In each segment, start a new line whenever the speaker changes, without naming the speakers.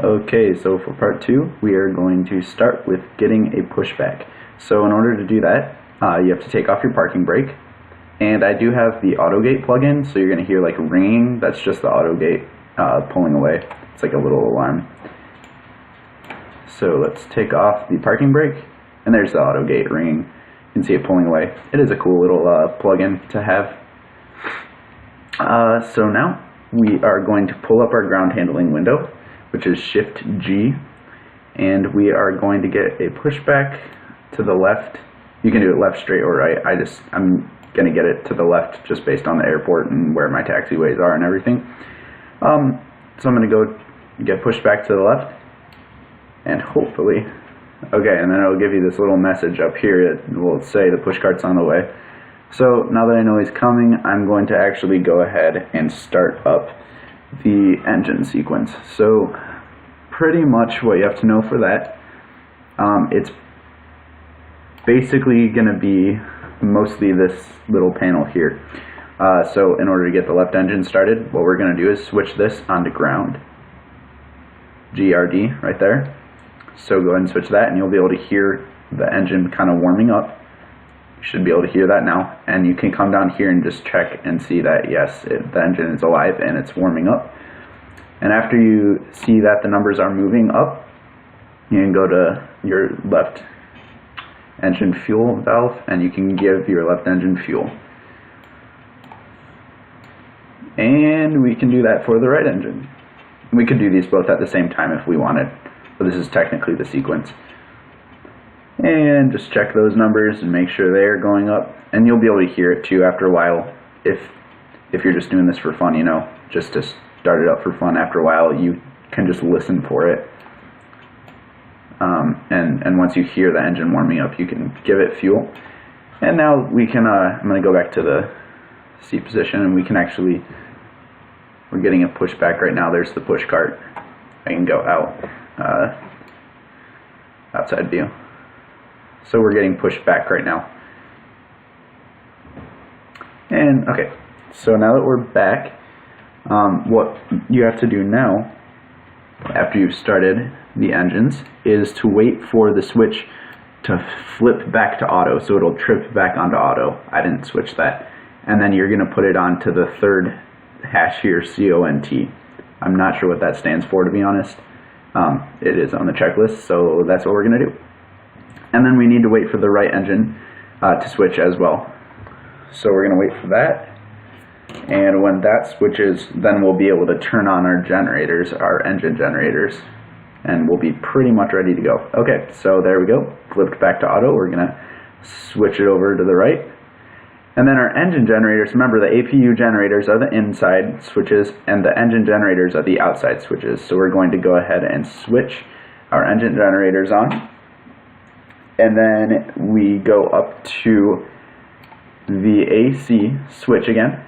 Okay, so for part 2, we are going to start with getting a pushback. So in order to do that, you have to take off your parking brake. And I do have the auto gate plug-in, so you're going to hear like ringing. That's just the auto gate pulling away. It's like a little alarm. So let's take off the parking brake, and there's the auto gate ringing. You can see it pulling away. It is a cool little plug-in to have. So now we are going to pull up our ground handling window, which is Shift G, and we are going to get a pushback to the left. You can do it left, straight, or right. I'm going to get it to the left just based on the airport and where my taxiways are and everything. So I'm going to go get pushed back to the left, and hopefully, okay, and then it'll give you this little message up here. It will say the push cart's on the way. So now that I know he's coming, I'm going to actually go ahead and start up the engine sequence. So pretty much what you have to know for that, it's basically going to be mostly this little panel here. So in order to get the left engine started, what we're going to do is switch this onto ground. GRD right there. So go ahead and switch that, and you'll be able to hear the engine kind of warming up. You should be able to hear that now, and you can come down here and just check and see that yes, the engine is alive and it's warming up. And after you see that the numbers are moving up, you can go to your left engine fuel valve, and you can give your left engine fuel. And we can do that for the right engine. We could do these both at the same time if we wanted, but this is technically the sequence. And just check those numbers and make sure they're going up, and you'll be able to hear it too after a while. If you're just doing this for fun, you know, just to start it up for fun, after a while you can just listen for it. And once you hear the engine warming up, you can give it fuel. And now we can, I'm going to go back to the seat position, and we can actually, we're getting a pushback right now. There's the push cart. I can go out, outside view. So we're getting pushed back right now. And okay, so now that we're back, what you have to do now, after you've started the engines, is to wait for the switch to flip back to auto. So it'll trip back onto auto. I didn't switch that. And then you're going to put it onto the third hash here, CONT. I'm not sure what that stands for, to be honest. It is on the checklist, so that's what we're going to do. And then we need to wait for the right engine to switch as well. So we're going to wait for that. And when that switches, then we'll be able to turn on our generators, our engine generators, and we'll be pretty much ready to go. Okay, so there we go. Flipped back to auto. We're going to switch it over to the right. And then our engine generators, remember the APU generators are the inside switches and the engine generators are the outside switches. So we're going to go ahead and switch our engine generators on. And then we go up to the AC switch again,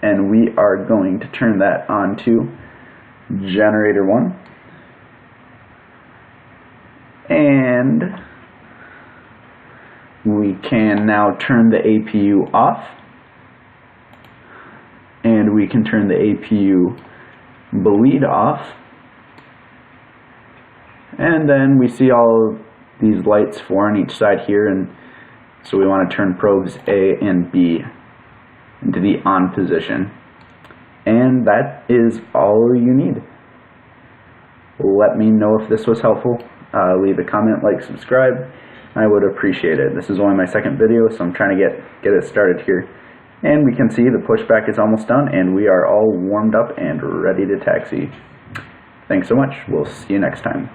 and we are going to turn that on to generator 1. And we can now turn the APU off, and we can turn the APU bleed off, and then we see all these lights, 4 on each side here, and so we want to turn probes A and B into the on position, and that is all you need. Let me know if this was helpful. Leave a comment, like, subscribe. I would appreciate it. This is only my second video, so I'm trying to get it started here. And we can see the pushback is almost done, and we are all warmed up and ready to taxi. Thanks so much. We'll see you next time.